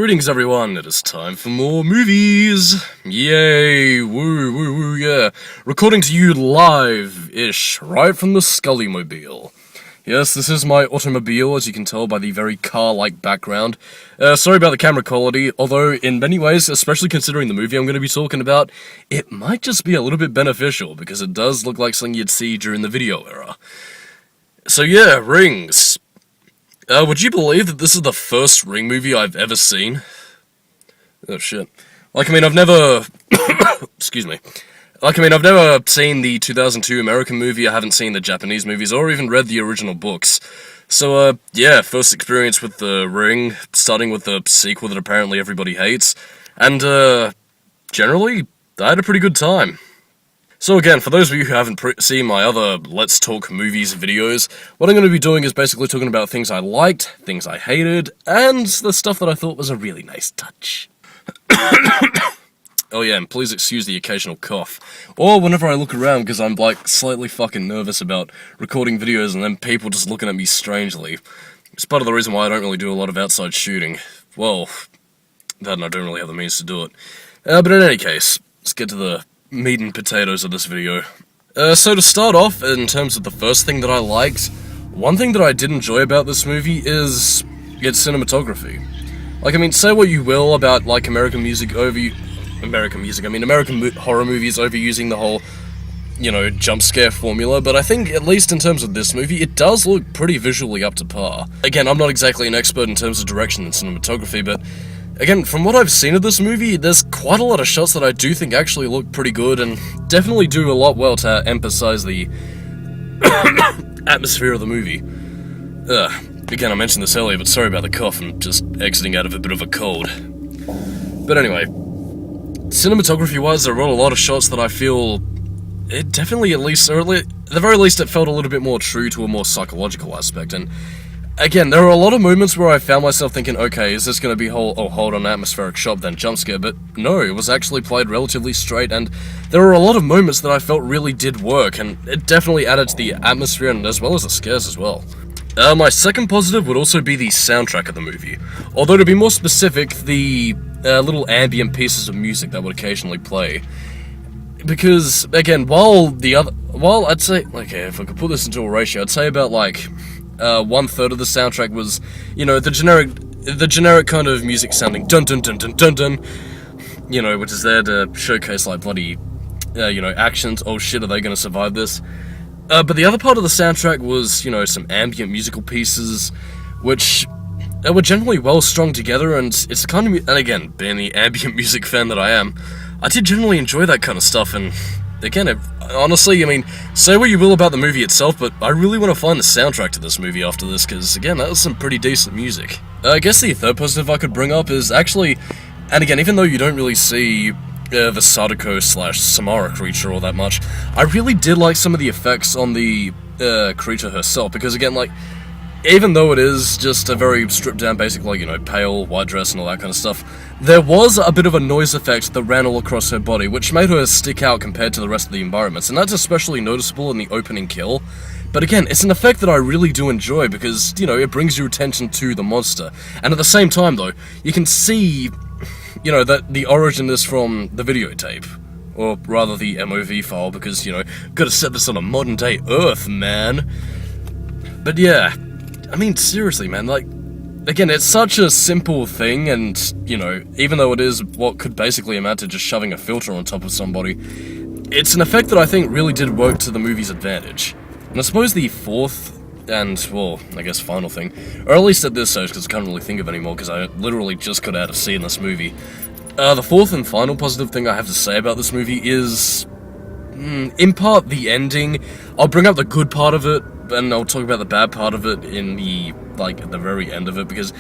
Greetings everyone, it is time for more movies! Yay, woo, woo, woo, yeah. Recording to you live-ish, right from the Skully-mobile. Yes, this is my automobile, as you can tell by the very car-like background. Sorry about the camera quality, although in many ways, especially considering the movie I'm going to be talking about, it might just be a little bit beneficial, because it does look like something you'd see during the video era. So yeah, Rings. Would you believe that this is the first Ring movie I've ever seen? Oh shit. I've never... Excuse me. I've never seen the 2002 American movie, I haven't seen the Japanese movies, or even read the original books. So, yeah, first experience with the Ring, starting with the sequel that apparently everybody hates, and, generally, I had a pretty good time. So again, for those of you who haven't seen my other Let's Talk Movies videos, what I'm going to be doing is basically talking about things I liked, things I hated, and the stuff that I thought was a really nice touch. Oh yeah, and please excuse the occasional cough. Or whenever I look around, because I'm, slightly fucking nervous about recording videos and then people just looking at me strangely. It's part of the reason why I don't really do a lot of outside shooting. Well, that and I don't really have the means to do it. But in any case, let's get to the meat and potatoes of this video. So to start off, in terms of the first thing that I liked, one thing that I did enjoy about this movie is its cinematography. Say what you will about, American horror movies overusing the whole, jump scare formula, but I think, at least in terms of this movie, it does look pretty visually up to par. Again, I'm not exactly an expert in terms of direction and cinematography, but again, from what I've seen of this movie, there's quite a lot of shots that I do think actually look pretty good, and definitely do a lot well to emphasize the atmosphere of the movie. Again, I mentioned this earlier, but sorry about the cough, I'm just exiting out of a bit of a cold. But anyway, cinematography-wise, there were a lot of shots that I feel it definitely, at the very least, it felt a little bit more true to a more psychological aspect, and again, there were a lot of moments where I found myself thinking, okay, is this going to be hold on, atmospheric shot, then jump scare, but no, it was actually played relatively straight, and there were a lot of moments that I felt really did work, and it definitely added to the atmosphere, and as well as the scares as well. My second positive would also be the soundtrack of the movie, although to be more specific, the little ambient pieces of music that would occasionally play. Because, again, while I'd say, okay, if I could put this into a ratio, I'd say about, 1/3 of the soundtrack was, the generic kind of music sounding dun dun dun dun dun dun, which is there to showcase, bloody, actions, oh shit, are they gonna survive this? But the other part of the soundtrack was, some ambient musical pieces, which were generally well strung together, and it's kind of, and again, being the ambient music fan that I am, I did generally enjoy that kind of stuff, and again, honestly, say what you will about the movie itself, but I really want to find the soundtrack to this movie after this, because, again, that was some pretty decent music. I guess the third positive I could bring up is actually, and again, even though you don't really see the Sadako/Samara creature all that much, I really did like some of the effects on the creature herself, because, again, even though it is just a very stripped-down, basic, pale, white dress and all that kind of stuff, there was a bit of a noise effect that ran all across her body, which made her stick out compared to the rest of the environments, and that's especially noticeable in the opening kill. But again, it's an effect that I really do enjoy, because, it brings your attention to the monster. And at the same time, though, you can see, that the origin is from the videotape. Or rather, the MOV file, because, gotta set this on a modern-day Earth, man. But yeah, seriously, man, again, it's such a simple thing, and, even though it is what could basically amount to just shoving a filter on top of somebody, it's an effect that I think really did work to the movie's advantage. And I suppose the fourth, and, well, I guess final thing, or at least at this stage, because I can't really think of any more, because I literally just got out of seeing this movie. The fourth and final positive thing I have to say about this movie is, in part, the ending. I'll bring up the good part of it, and I'll talk about the bad part of it in the, at the very end of it, because,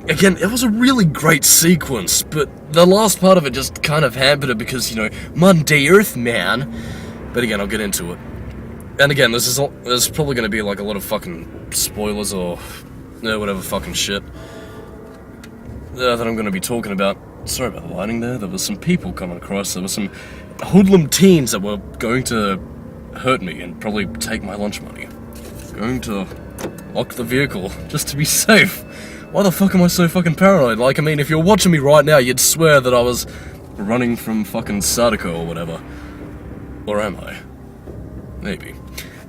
again, it was a really great sequence, but the last part of it just kind of hampered it because, modern-day Earth, man. But again, I'll get into it. And again, there's probably going to be, a lot of fucking spoilers or, whatever fucking shit that I'm going to be talking about. Sorry about the lighting there, there was some people coming across, there were some hoodlum teens that were going to hurt me and probably take my lunch money. Going to lock the vehicle, just to be safe. Why the fuck am I so fucking paranoid? Like, I mean, if you're watching me right now, you'd swear that I was running from fucking Sadako or whatever. Or am I? Maybe.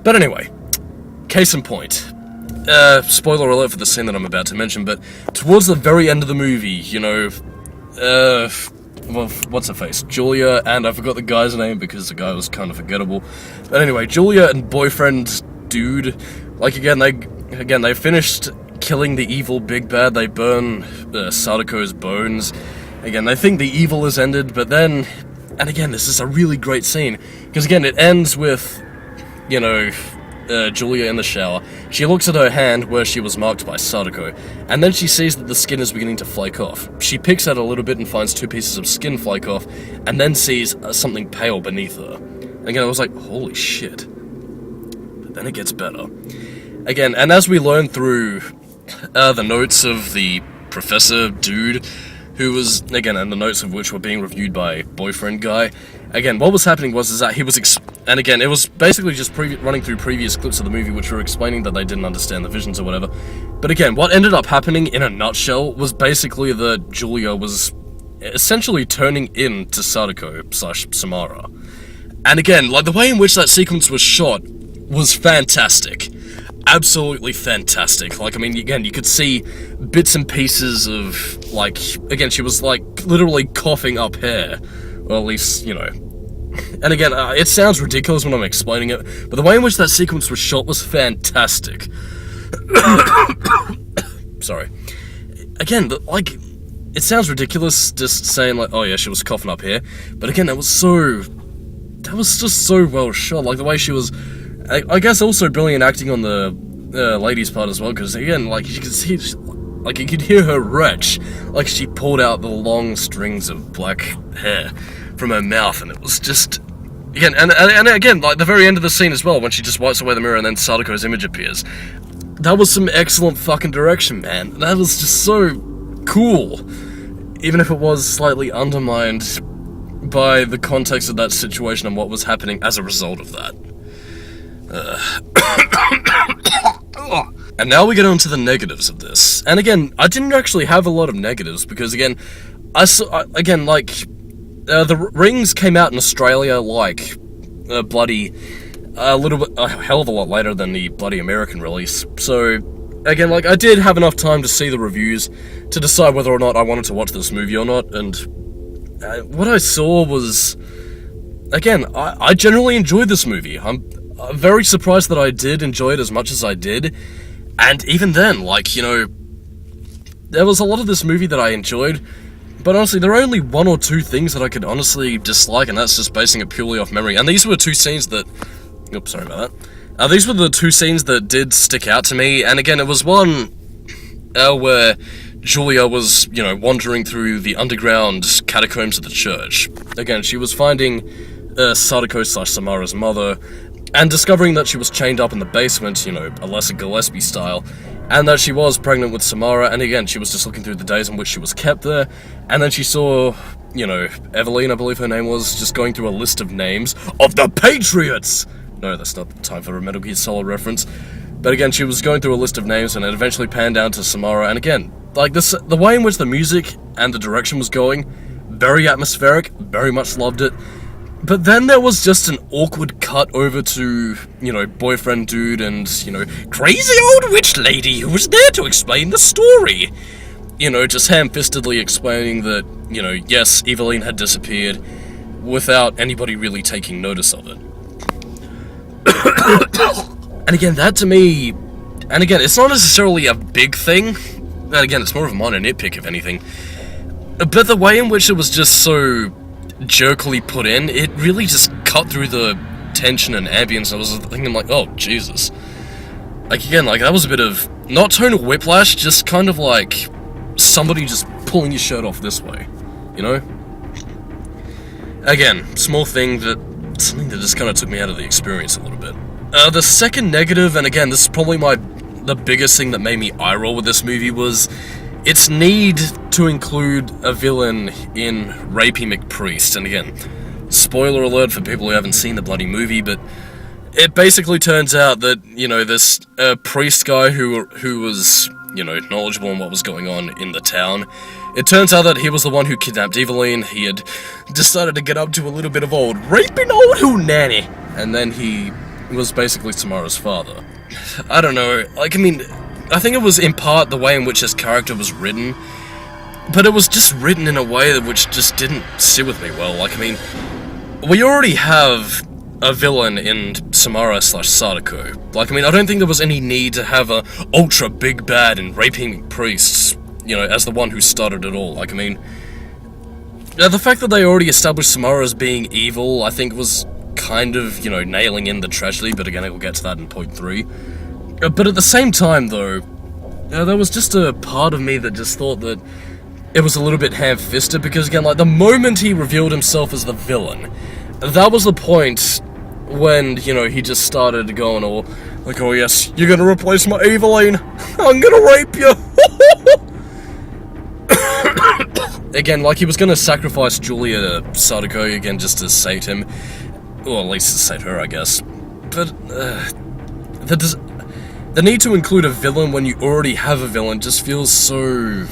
But anyway, case in point. Spoiler alert for the scene that I'm about to mention, but towards the very end of the movie, you know, well, what's her face? Julia, and I forgot the guy's name because the guy was kind of forgettable. But anyway, Julia and boyfriend dude, like again they finished killing the evil big bad. They burn Sadako's bones. Again, they think the evil has ended, but then, and again, this is a really great scene because again, it ends with, you know, Julia in the shower. She looks at her hand where she was marked by Sadako, and then she sees that the skin is beginning to flake off. She picks at it a little bit and finds 2 pieces of skin flake off, and then sees something pale beneath her. And again, I was like, holy shit. But then it gets better. Again, and as we learn through the notes of the professor dude, who was, again, and the notes of which were being reviewed by boyfriend guy, again, what was happening was that he was, and again, it was basically just running through previous clips of the movie which were explaining that they didn't understand the visions or whatever. But again, what ended up happening in a nutshell was basically that Julia was essentially turning into Sadako/Samara. And again, like, the way in which that sequence was shot was fantastic. Absolutely fantastic. Like, I mean, again, you could see bits and pieces of, like, again, she was, like, literally coughing up hair. Or at least, you know. And again, it sounds ridiculous when I'm explaining it, but the way in which that sequence was shot was fantastic. Sorry. Again, like, it sounds ridiculous just saying, like, oh yeah, she was coughing up here. But again, that was just so well shot. Like, the way she was, I guess also brilliant acting on the lady's part as well, because again, like, you could see, like, you could hear her retch, like she pulled out the long strings of black hair from her mouth, and it was just, again, and again, like, the very end of the scene as well, when she just wipes away the mirror and then Sadako's image appears. That was some excellent fucking direction, man. That was just so cool, even if it was slightly undermined by the context of that situation and what was happening as a result of that. And now we get on to the negatives of this. And again, I didn't actually have a lot of negatives because again, the Rings came out in Australia like a hell of a lot later than the bloody American release. So again, like, I did have enough time to see the reviews to decide whether or not I wanted to watch this movie or not. And what I saw was, again, I generally enjoyed this movie. I'm very surprised that I did enjoy it as much as I did. And even then, like, you know, there was a lot of this movie that I enjoyed, but honestly, there are only 1 or 2 things that I could honestly dislike, and that's just basing it purely off memory. And these were 2 scenes that, oops, sorry about that. These were the 2 scenes that did stick out to me, and again, it was one where Julia was, you know, wandering through the underground catacombs of the church. Again, she was finding Sadako/Samara's mother, and discovering that she was chained up in the basement, you know, Alessa Gillespie style, and that she was pregnant with Samara, and again, she was just looking through the days in which she was kept there, and then she saw, you know, Eveline, I believe her name was, just going through a list of names of the Patriots! No, that's not time for a Metal Gear Solid reference. But again, she was going through a list of names, and it eventually panned down to Samara, and again, like, this, the way in which the music and the direction was going, very atmospheric, very much loved it. But then there was just an awkward cut over to, you know, boyfriend dude and, you know, crazy old witch lady who was there to explain the story. You know, just ham-fistedly explaining that, you know, yes, Eveline had disappeared without anybody really taking notice of it. And again, that to me, and again, it's not necessarily a big thing, and again, it's more of a minor nitpick, if anything, but the way in which it was just so jerkily put in, it really just cut through the tension and ambience. I was thinking, like, oh, Jesus. Like, again, like, that was a bit of, not tonal whiplash, just kind of like somebody just pulling your shirt off this way, you know? Again, small thing, something that just kind of took me out of the experience a little bit. The second negative, and again, this is probably the biggest thing that made me eye roll with this movie, was its need to include a villain in Rapey McPriest. And again, spoiler alert for people who haven't seen the bloody movie, but it basically turns out that, you know, this priest guy who was, you know, knowledgeable in what was going on in the town, it turns out that he was the one who kidnapped Eveline. He had decided to get up to a little bit of old raping old hoonanny, and then he was basically Samara's father. I don't know, like, I mean, I think it was in part the way in which his character was written, but it was just written in a way that which just didn't sit with me well. Like, I mean, we already have a villain in Samara/Sadako. Like, I mean, I don't think there was any need to have a ultra big bad and raping priests, you know, as the one who started it all. Like, I mean, the fact that they already established Samara as being evil, I think was kind of, you know, nailing in the tragedy, but again, I will get to that in point 3. But at the same time, though, there was just a part of me that just thought that it was a little bit ham-fisted, because again, like, the moment he revealed himself as the villain, that was the point when, you know, he just started going all, like, oh yes, you're gonna replace my Eveline, I'm gonna rape you! Again, like, he was gonna sacrifice Julia to Sadako again just to sate him, or at least to sate her, I guess. But, the need to include a villain when you already have a villain just feels so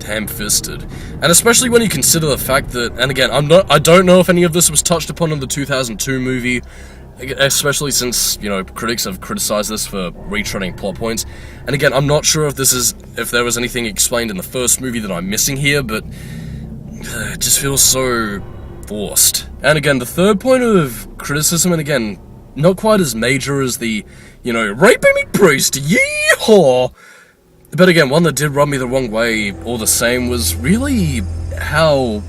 ham-fisted. And especially when you consider the fact that, and again, I don't know if any of this was touched upon in the 2002 movie, especially since, you know, critics have criticized this for retreading plot points. And again, I'm not sure if there was anything explained in the first movie that I'm missing here, but it just feels so forced. And again, the third point of criticism, and again, not quite as major as the, you know, raping me priest, yeehaw! But again, one that did rub me the wrong way all the same was really how...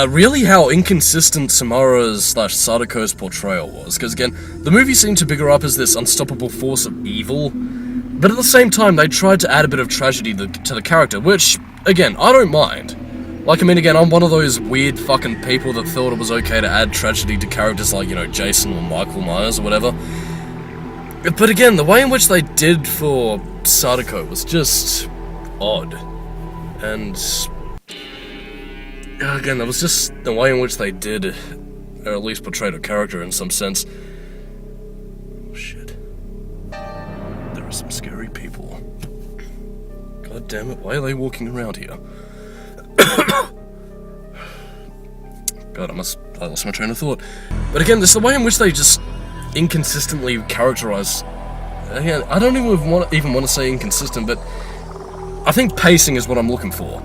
really how inconsistent Samara's/Sadako's portrayal was. Because again, the movie seemed to bigger up as this unstoppable force of evil, but at the same time, they tried to add a bit of tragedy to the character, which, again, I don't mind. Like, I mean, again, I'm one of those weird fucking people that thought it was okay to add tragedy to characters like, you know, Jason or Michael Myers or whatever. But again, the way in which they did for Sadako was just odd. And again, that was just the way in which they did, or at least portrayed a character in some sense. Oh shit. There are some scary people. God damn it, why are they walking around here? God, I lost my train of thought. But again, this is the way in which they just inconsistently characterize. Again, I don't even want to say inconsistent, but I think pacing is what I'm looking for.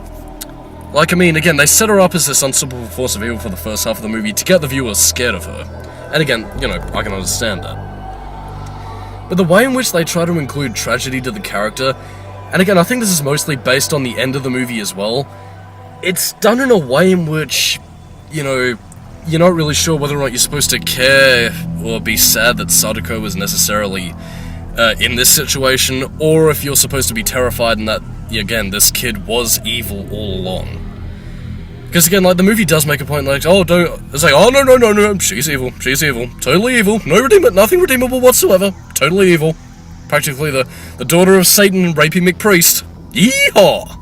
Like, I mean, again, they set her up as this unstoppable force of evil for the first half of the movie to get the viewers scared of her. And again, you know, I can understand that. But the way in which they try to include tragedy to the character, and again, I think this is mostly based on the end of the movie as well, it's done in a way in which, you know, you're not really sure whether or not you're supposed to care or be sad that Sadako was necessarily in this situation, or if you're supposed to be terrified and that, again, this kid was evil all along. Because again, like, the movie does make a point, like, oh, it's like, oh, no, she's evil, totally evil, nothing redeemable whatsoever, totally evil, practically the daughter of Satan and rapey McPriest, yeehaw!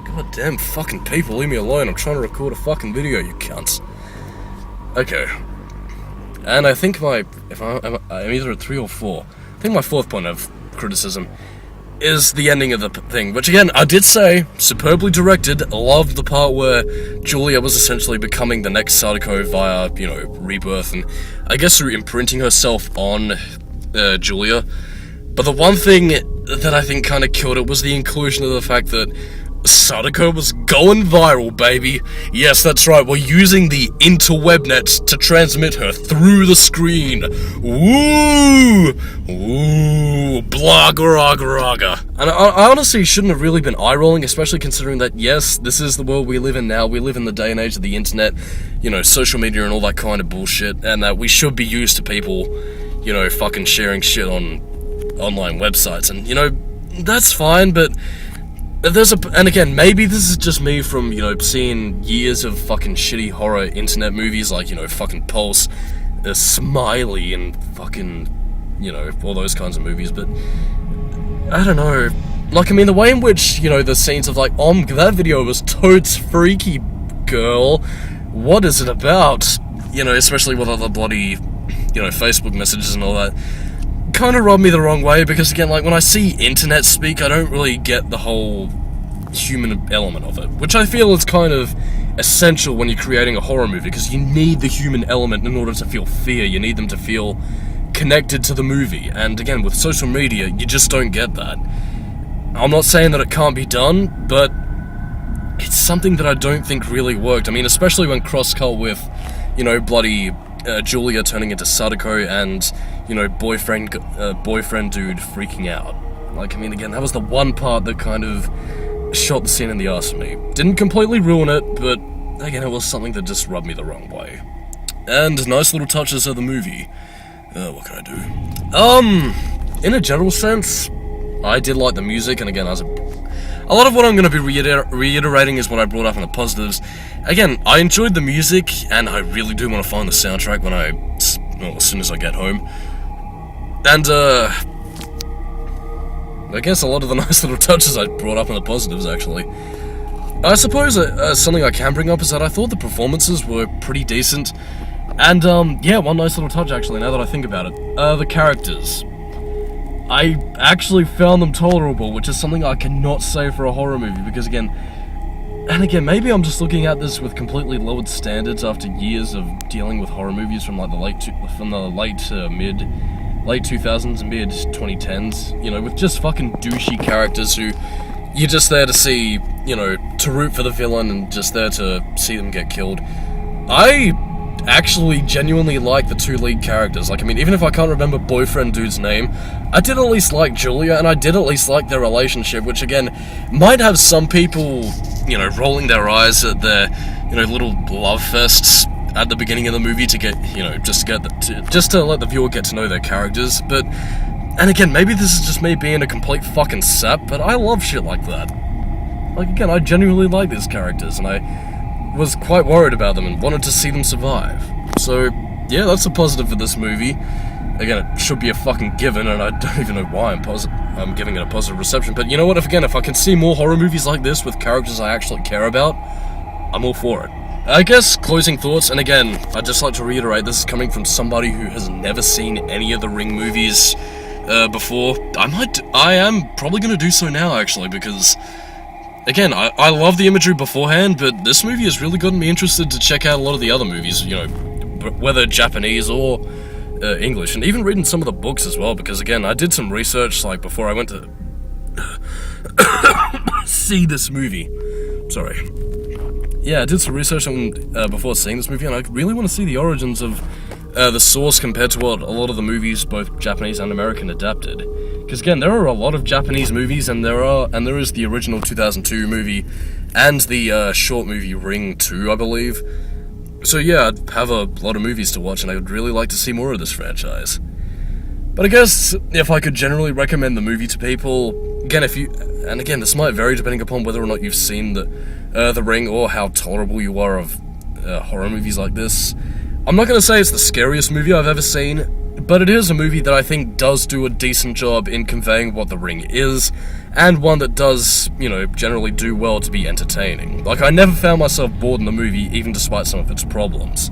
God damn fucking people, leave me alone, I'm trying to record a fucking video, you cunts. Okay. And I think I'm either at 3 or 4. I think my fourth point of criticism is the ending of the thing, which again, I did say, superbly directed, loved the part where Julia was essentially becoming the next Sadako via, you know, rebirth, and I guess through imprinting herself on Julia. But the one thing that I think kind of killed it was the inclusion of the fact that Sadako was going viral, baby. Yes, that's right, we're using the interwebnet to transmit her through the screen. Woo! Ooh, blah, graga. And I honestly shouldn't have really been eye-rolling, especially considering that, yes, this is the world we live in now. We live in the day and age of the internet, you know, social media and all that kind of bullshit, and that we should be used to people, you know, fucking sharing shit on online websites. And, you know, that's fine, but and again, maybe this is just me from, you know, seeing years of fucking shitty horror internet movies like, you know, fucking Pulse, Smiley, and fucking, you know, all those kinds of movies, but I don't know. Like, I mean, the way in which, you know, the scenes of like, that video was totes freaky, girl. what is it about? You know, especially with all the bloody, you know, Facebook messages and all that. Kind of rubbed me the wrong way, because again, like, when I see internet speak, I don't really get the whole human element of it, which I feel is kind of essential when you're creating a horror movie, because you need the human element in order to feel fear. You need them to feel connected to the movie, and again, with social media, you just don't get that. I'm not saying that it can't be done, but it's something that I don't think really worked. I mean, especially when cross-cut with, you know, bloody Julia turning into Sadako and, you know, boyfriend dude freaking out. Like, I mean, again, that was the one part that kind of shot the scene in the arse for me. Didn't completely ruin it, but again, it was something that just rubbed me the wrong way. And nice little touches of the movie. What can I do? In a general sense, I did like the music, and again, a lot of what I'm going to be reiterating is what I brought up in the positives. Again, I enjoyed the music, and I really do want to find the soundtrack as soon as I get home. And, I guess a lot of the nice little touches I brought up in the positives, actually. I suppose something I can bring up is that I thought the performances were pretty decent. And, yeah, one nice little touch, actually, now that I think about it. The characters. I actually found them tolerable, which is something I cannot say for a horror movie, because again, maybe I'm just looking at this with completely lowered standards after years of dealing with horror movies from like the late 2000s and mid 2010s, you know, with just fucking douchey characters who you're just there to see, you know, to root for the villain and just there to see them get killed. I actually genuinely like the two lead characters. Like, I mean, even if I can't remember boyfriend dude's name, I did at least like Julia, and I did at least like their relationship, which again, might have some people, you know, rolling their eyes at their, you know, little love fests at the beginning of the movie to get, you know, just to let the viewer get to know their characters. But, and again, maybe this is just me being a complete fucking sap, but I love shit like that. Like, again, I genuinely like these characters, and I was quite worried about them and wanted to see them survive. So, yeah, that's a positive for this movie. Again, it should be a fucking given, and I don't even know why I'm giving it a positive reception. But you know what? If I can see more horror movies like this with characters I actually care about, I'm all for it. I guess, closing thoughts, and again, I'd just like to reiterate, this is coming from somebody who has never seen any of the Ring movies before. I am probably going to do so now, actually, because again, I love the imagery beforehand, but this movie has really gotten me interested to check out a lot of the other movies, you know, whether Japanese or English, and even reading some of the books as well, because again, I did some research, like, before I went to see this movie. Sorry. Yeah, I did some research on before seeing this movie, and I really want to see the origins of the source compared to what a lot of the movies, both Japanese and American, adapted. Because again, there are a lot of Japanese movies, and there is the original 2002 movie, and the short movie Ring 2, I believe. So yeah, I'd have a lot of movies to watch, and I would really like to see more of this franchise. But I guess, if I could generally recommend the movie to people, again, this might vary depending upon whether or not you've seen the Ring, or how tolerable you are of horror movies like this. I'm not going to say it's the scariest movie I've ever seen, but it is a movie that I think does do a decent job in conveying what the Ring is, and one that does, you know, generally do well to be entertaining. Like, I never found myself bored in the movie, even despite some of its problems.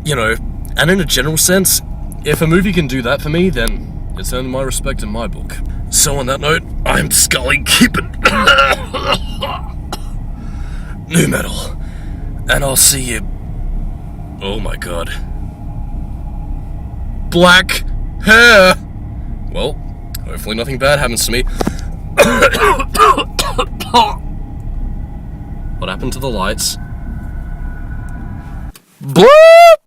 You know, and in a general sense, if a movie can do that for me, then it's earned my respect in my book. So on that note, I'm Skully, keep it new metal, and I'll see you. Oh my god. Black hair! Well, hopefully nothing bad happens to me. What happened to the lights? Bloop!